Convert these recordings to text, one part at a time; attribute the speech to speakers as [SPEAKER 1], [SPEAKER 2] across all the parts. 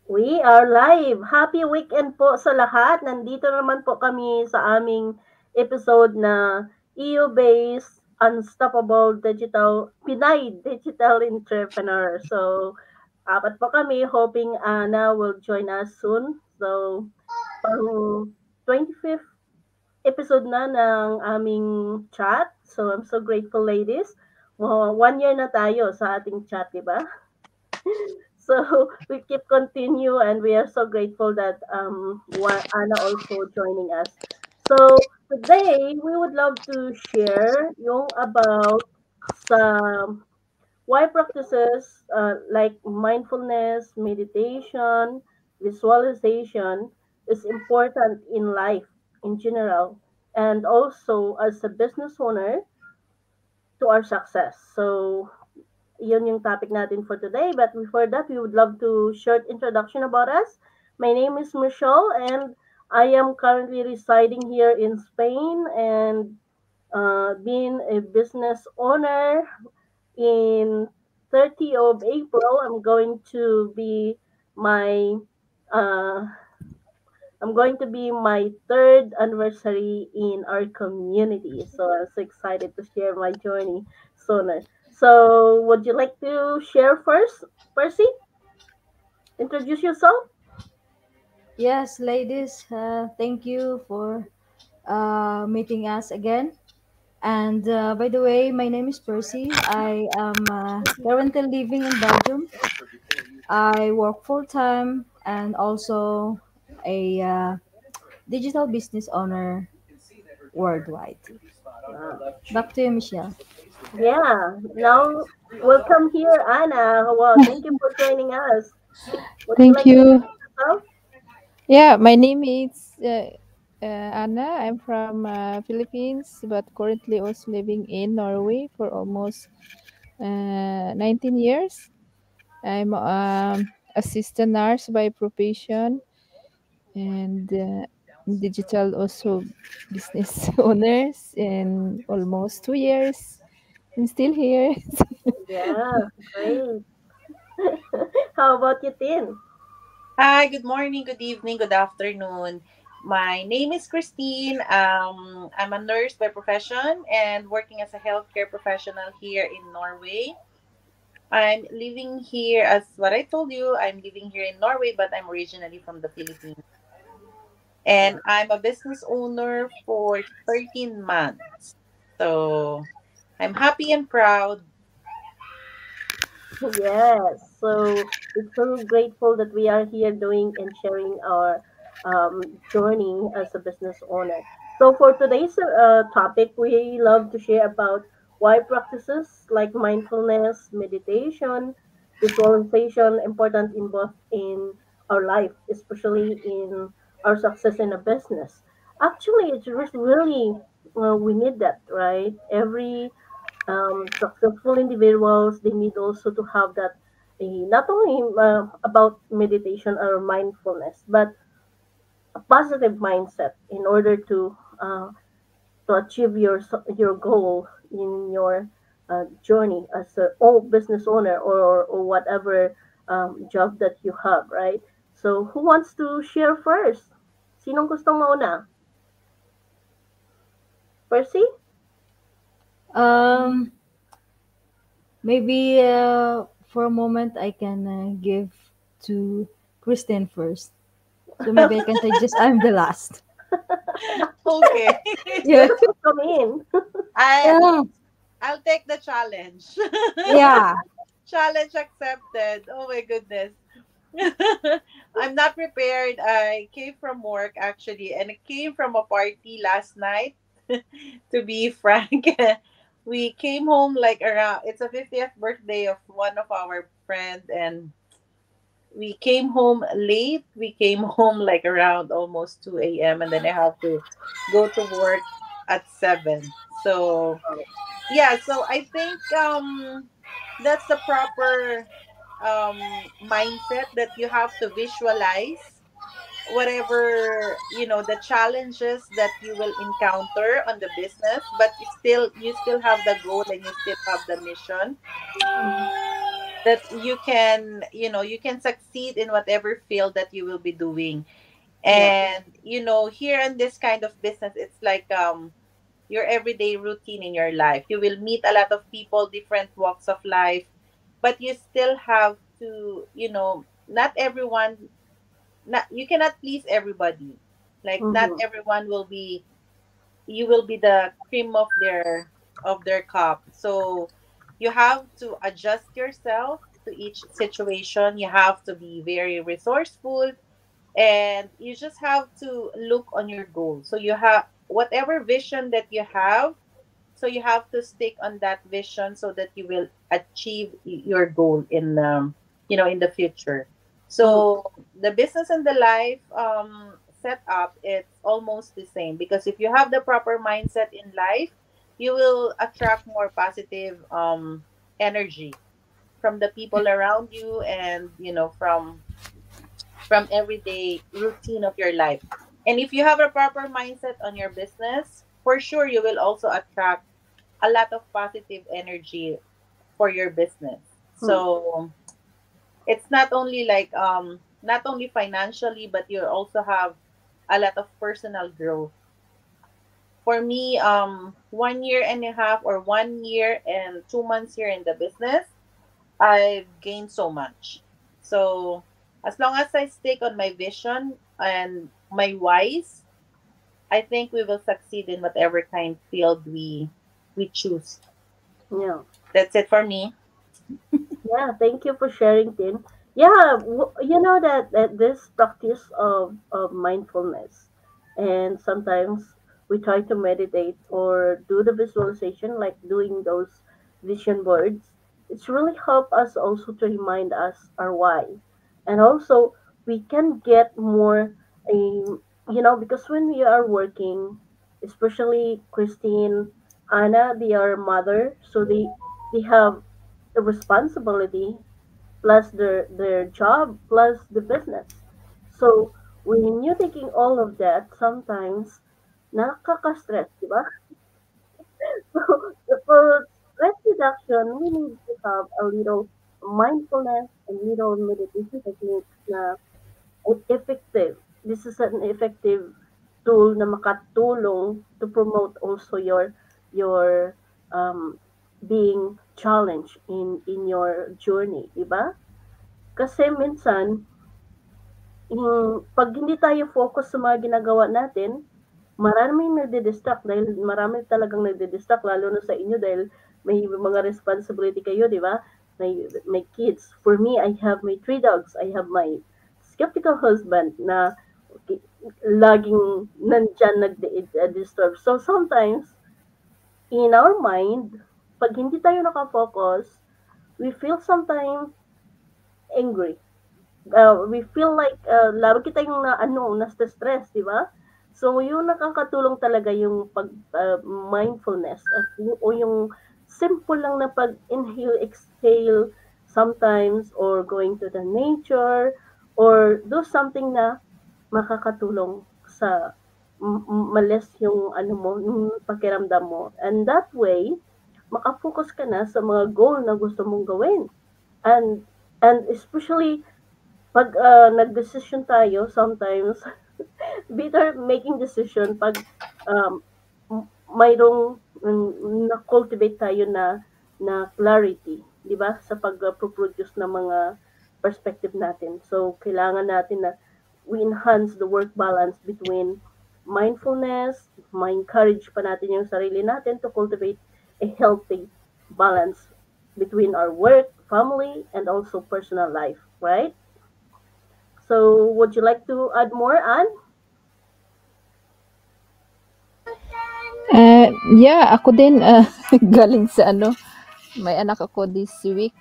[SPEAKER 1] We are live. Happy weekend po sa lahat. Nandito naman po kami sa aming episode na EU-based Unstoppable Digital Pinay Digital Entrepreneur. So, apat po kami hoping Ana will join us soon. So, pang 25th episode na ng aming chat. So, I'm so grateful, ladies. 1 year na tayo sa ating chat, di ba? So we keep continue and we are so grateful that Anna also joining us. So today we would love to share yung about sa why practices like mindfulness, meditation, visualization is important in life in general and also as a business owner to our success. So yun yung topic natin for today. But before that, we would love to short introduction about us. My name is Michelle, and I am currently residing here in Spain and being a business owner. In 30th of April, my uh, I'm going to be my third anniversary in our community. So I'm so excited to share my journey sooner. So would you like to share first, Percy? Introduce yourself?
[SPEAKER 2] Yes, ladies, thank you for meeting us again. And by the way, my name is Percy. I am currently living in Belgium. I work full time and also a digital business owner worldwide.
[SPEAKER 1] Uh,
[SPEAKER 2] Back to you, Michelle.
[SPEAKER 1] yeah. Now, welcome here, Anna. Well, thank you for joining us. Would you
[SPEAKER 3] Thank
[SPEAKER 1] like to
[SPEAKER 3] you.
[SPEAKER 1] introduce yourself?
[SPEAKER 3] Yeah, my name is Anna. I'm from Philippines, but currently also living in Norway for almost 19 years. I'm assistant nurse by profession and digital also business owners in almost 2 years and still here.
[SPEAKER 1] Yeah, great. How about you, Tin?
[SPEAKER 4] Hi, good morning, good evening, good afternoon. My name is Christine. I'm a nurse by profession and working as a healthcare professional here in Norway. I'm living here, as what I told you, I'm living here in Norway, but I'm originally from the Philippines. And I'm a business owner for 13 months. So I'm happy and proud.
[SPEAKER 1] Yes, so we're so grateful that we are here doing and sharing our journey as a business owner. So for today's topic, we love to share about why practices like mindfulness, meditation, visualization important in both in our life, especially in our success in a business. Actually, it's really we need that, right? Every successful individuals they need also to have that not only about meditation or mindfulness but a positive mindset in order to achieve your goal in your journey as a business owner or whatever job that you have, right? So who wants to share first? Sinong gustong mauna? Percy?
[SPEAKER 2] Um, Maybe for a moment I can give to Kristen first. So maybe I can suggest I'm the last.
[SPEAKER 4] Okay.
[SPEAKER 2] Yeah.
[SPEAKER 1] Come in.
[SPEAKER 4] I
[SPEAKER 2] Yeah.
[SPEAKER 4] I'll take the challenge.
[SPEAKER 2] Yeah.
[SPEAKER 4] Challenge accepted. Oh my goodness. I'm not prepared. I came from work actually, and I came from a party last night. To be frank, we came home like around. It's a 50th birthday of one of our friend, and we came home late. We came home like around almost 2 a.m. and then I have to go to work at 7. So yeah, so I think that's the proper mindset that you have to visualize whatever the challenges that you will encounter on the business, but you still have the goal and you still have the mission. that you can, you can succeed in whatever field that you will be doing.
[SPEAKER 1] Yeah.
[SPEAKER 4] And here in this kind of business, it's like your everyday routine in your life. You will meet a lot of people, different walks of life, but you still have to, not everyone, not you cannot please everybody. Like not
[SPEAKER 1] Mm-hmm.
[SPEAKER 4] everyone will be, you will be the cream of their cup. So you have to adjust yourself to each situation. You have to be very resourceful, and you just have to look on your goal. So you have whatever vision that you have, so you have to stick on that vision so that you will achieve your goal in in the future.
[SPEAKER 1] Mm-hmm.
[SPEAKER 4] So the business and the life setup, it's almost the same, because if you have the proper mindset in life, you will attract more positive energy from the people around you, and from everyday routine of your life. And if you have a proper mindset on your business, for sure you will also attract a lot of positive energy for your business. So it's not only like not only financially, but you also have a lot of personal growth. For me, 1 year and a half, or 1 year and 2 months here in the business, I've gained so much. So as long as I stick on my vision and my whys, I think we will succeed in whatever kind field we choose.
[SPEAKER 1] Yeah.
[SPEAKER 4] That's it for me.
[SPEAKER 1] Yeah, thank you for sharing, Tin. Yeah, you know that this practice of mindfulness, and sometimes we try to meditate or do the visualization, like doing those vision boards. It's really help us also to remind us our why, and also we can get more, because when we are working, especially Christine, Anna, they are mother, so they have the responsibility plus their job plus the business. So when you're taking all of that, sometimes nakaka-stress, di ba? So for stress reduction, we need to have a little mindfulness and little meditation techniques na effective. This is an effective tool na makatulong to promote also your being challenged in your journey, di ba? Kasi minsan, 'pag hindi tayo focus sa mga ginagawa natin, maraming nagdi-distract dahil marami talagang nagdi-distract lalo na sa inyo dahil may mga responsibility kayo, 'di ba? May kids. For me, I have my 3 dogs. I have my skeptical husband na laging nandiyan nagdi-disturb. So sometimes, in our mind, 'pag hindi tayo naka-focus, we feel sometimes angry. We feel like lagi tayong na-stress, di ba? So, yung nakakatulong talaga yung mindfulness at o yung simple lang na pag-inhale, exhale sometimes, or going to the nature, or do something na makakatulong sa malis yung yung pakiramdam mo. And that way, makafocus ka na sa mga goal na gusto mong gawin. And and especially pag nagdesisyon tayo sometimes, better making decision pag um, mayroong na-cultivate tayo na clarity, 'di ba? Sa pag-produce ng mga perspective natin. So kailangan natin na we enhance the work balance between mindfulness, ma-encourage pa natin yung sarili natin to cultivate a healthy balance between our work, family, and also personal life, right? So, would you like to add more, Anne?
[SPEAKER 3] Yeah, ako din galing sa may anak ako this week.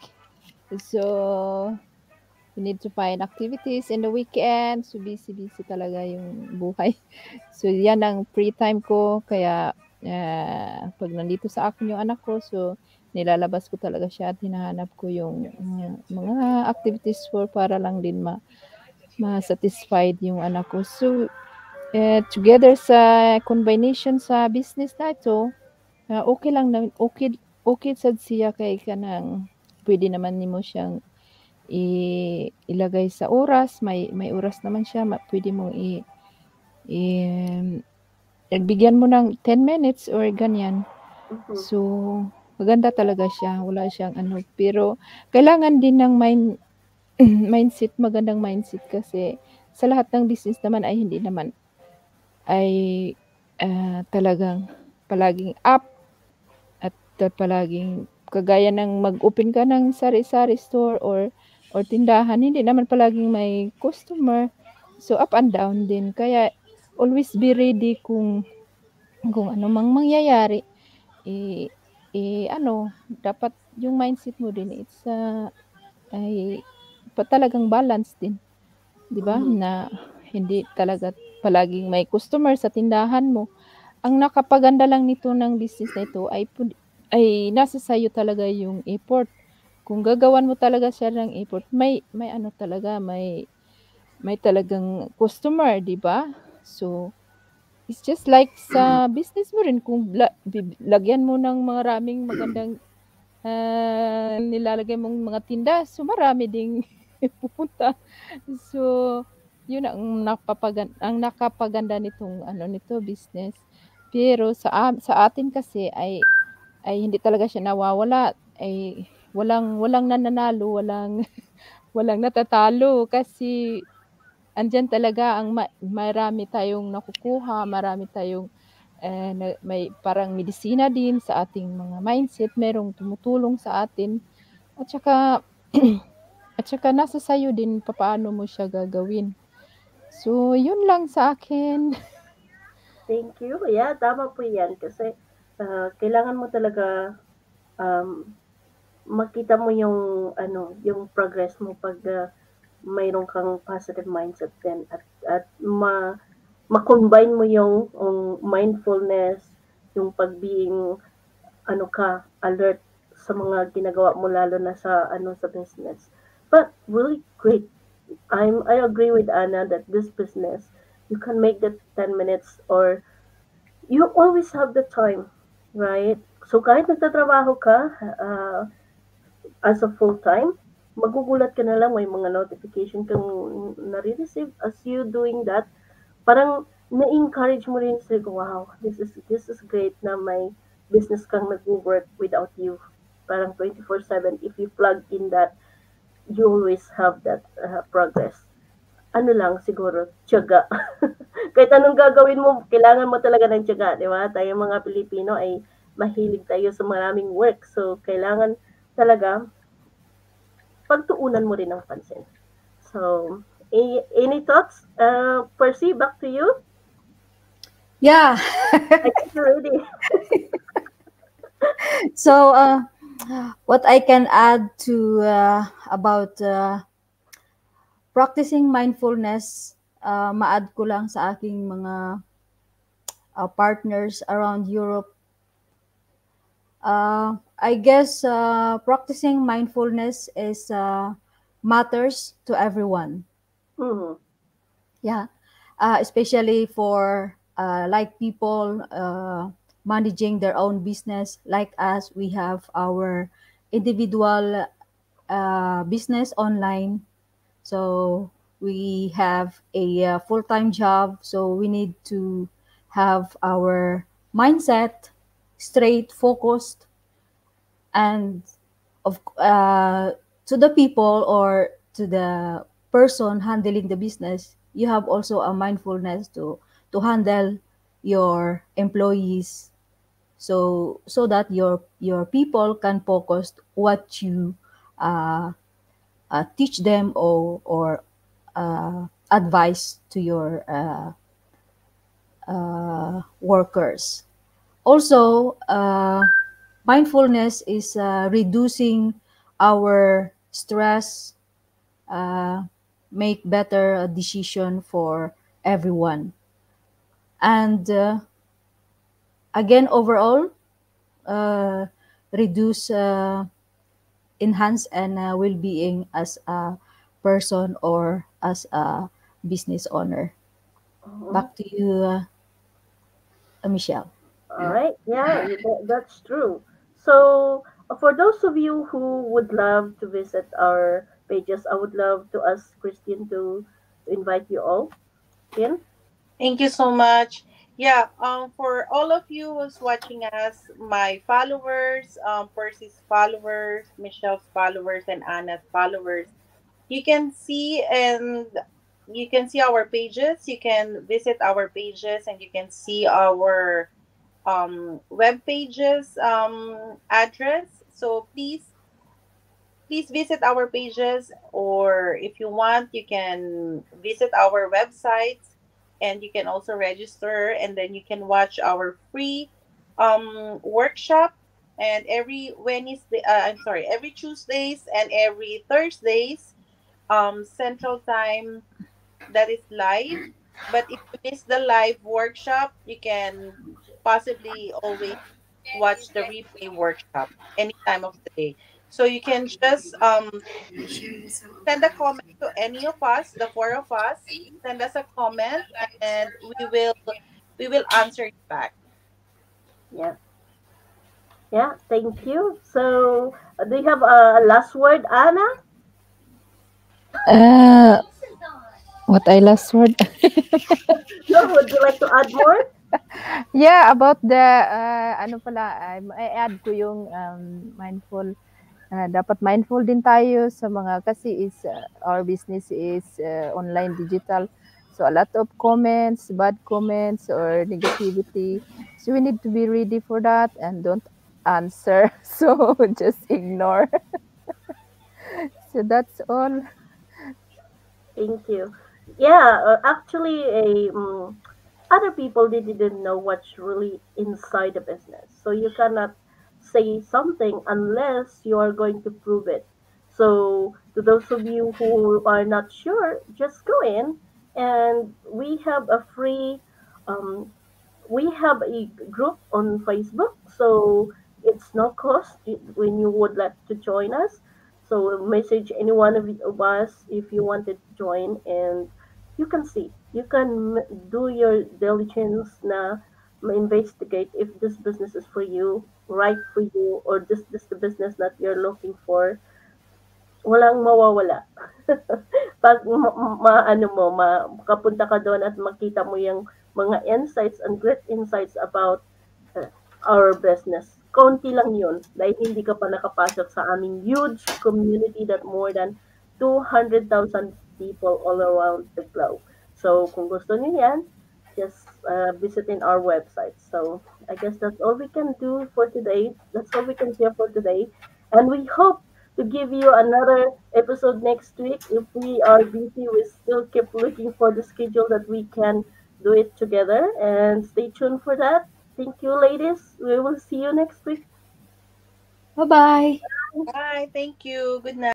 [SPEAKER 3] So, we need to find activities in the weekend. So, busy-busy talaga yung buhay. So, yan ang free time ko. Kaya, pag nandito sa akin yung anak ko, so, nilalabas ko talaga siya at hinahanap ko yung mga activities para lang din ma-satisfied yung anak ko. So, together sa combination sa business na ito, okay lang na okay sad siya kay kanang pwede naman nimo siyang ilagay sa oras, may oras naman siya, pwede mo bigyan mo ng 10 minutes or ganyan.
[SPEAKER 1] Mhm.
[SPEAKER 3] So, maganda talaga siya, wala siyang ano, pero kailangan din ng mindset, magandang mindset kasi sa lahat ng business naman ay hindi naman ay talagang palaging up at palaging kagaya ng mag-open ka ng sari-sari store or tindahan, hindi naman palaging may customer. So, up and down din. Kaya, always be ready kung ano mang mangyayari. Ano, dapat yung mindset mo din, it's ay talagang balance din. 'Di ba?
[SPEAKER 1] Mhm.
[SPEAKER 3] Na hindi talaga palaging may customer sa tindahan mo. Ang nakapaganda lang nito ng business na ito ay nasa sa'yo talaga yung effort. Kung gagawan mo talaga siya ng effort, may ano talaga, may talagang customer, 'di ba? So, it's just like sa business mo rin kung lagyan mo ng maraming magandang nilalagay mong mga tinda, so marami ding pupunta. So, yun ang nakapaganda nitong ano nito business. Pero sa atin kasi ay hindi talaga siya nawawala, ay walang nananalo, walang natatalo kasi andiyan talaga ang marami tayong nakukuha, marami tayong may parang medisina din sa ating mga mindset, merong tumutulong sa atin at saka at saka nasa sa'yo din papaano mo siya gagawin. So, yun lang sa akin.
[SPEAKER 1] Thank you. Yeah, tama po yan. Kasi kailangan mo talaga um, makita mo yung ano, yung progress mo pag mayroon kang positive mindset din at ma-combine mo yung mindfulness, yung pag-being ano ka, alert sa mga ginagawa mo lalo na sa ano sa business. But really great. I agree with Anna that this business you can make that 10 minutes or you always have the time, right? So kahit nagtatrabaho ka as a full-time, magugulat ka na lang may mga notification kang nare-receive as you doing that. Parang na-encourage mo rin sa wow, this is great na may business kang nag-work without you. Parang 24/7 if you plug in that, you always have that progress. Ano lang siguro, tiyaga. Kahit anong gagawin mo, kailangan mo talaga ng tiyaga, di ba? Tayong mga Pilipino ay mahilig tayo sa maraming work. So, kailangan talaga pagtuunan mo rin ng pansin. So, any thoughts? Percy, back to you.
[SPEAKER 2] Yeah.
[SPEAKER 1] I guess you're ready.
[SPEAKER 2] So, what I can add to about practicing mindfulness, ma-add ko lang sa aking mga partners around Europe. I guess practicing mindfulness is matters to everyone.
[SPEAKER 1] Mhm.
[SPEAKER 2] Yeah, especially for like people managing their own business, like us. We have our individual business online, so we have a full-time job. So we need to have our mindset straight, focused, and of to the people or to the person handling the business, you have also a mindfulness to handle your employees, so that your people can focus what you uh, teach them or advice to your workers. Also, mindfulness is reducing our stress, uh, make better decision for everyone. And again, overall, uh, reduce, enhance, and well-being as a person or as a business owner.
[SPEAKER 1] Mhm.
[SPEAKER 2] Back to you, Michelle.
[SPEAKER 1] All right. Yeah, that's true. So, for those of you who would love to visit our pages, I would love to ask Christine to invite you all in.
[SPEAKER 4] Thank you so much. Yeah, for all of you who's watching us, my followers, Percy's followers, Michelle's followers, and Anna's followers, you can see and you can see our pages. You can visit our pages and you can see our web pages address. So please visit our pages, or if you want you can visit our websites, and you can also register, and then you can watch our free workshop. And every Tuesdays and every Thursdays, Central Time, that is live. But if you miss the live workshop, you can possibly always watch the replay workshop any time of the day. So you can just send a comment to any of us, the four of us. Send us a comment, and we will answer you back.
[SPEAKER 1] Yeah, yeah, thank you. So, do you have a last word, Anna?
[SPEAKER 3] Uh, what I last word?
[SPEAKER 1] No, would you like to add more?
[SPEAKER 3] Yeah, about the ano pala, I-add ko yung mindful. Dapat mindful din tayo sa mga kasi our business is online digital. So a lot of comments, bad comments or negativity. So we need to be ready for that and don't answer. So just ignore. So that's all.
[SPEAKER 1] Thank you. Yeah, actually, other people they didn't know what's really inside the business. So you cannot say something unless you are going to prove it. So to those of you who are not sure, just go in, and um, we have a group on Facebook, so it's no cost when you would like to join us. So message any one of us if you wanted to join, and you can see, you can do your diligence na investigate if this business is for you, right for you, or this the business that you're looking for. Walang mawawala. Pag ano mo, makapunta ka doon at makita mo yung mga insights and great insights about uh, our business. Konti lang yun dahil hindi ka pa nakapasok sa aming huge community that more than 200,000 people all around the globe. So, kung gusto niyo yan, just visit in our website. So, I guess that's all we can do for today. That's all we can share for today. And we hope to give you another episode next week. If we are busy, we still keep looking for the schedule that we can do it together. And stay tuned for that. Thank you, ladies. We will see you next week.
[SPEAKER 2] Bye-bye.
[SPEAKER 4] Bye. Thank you. Good night.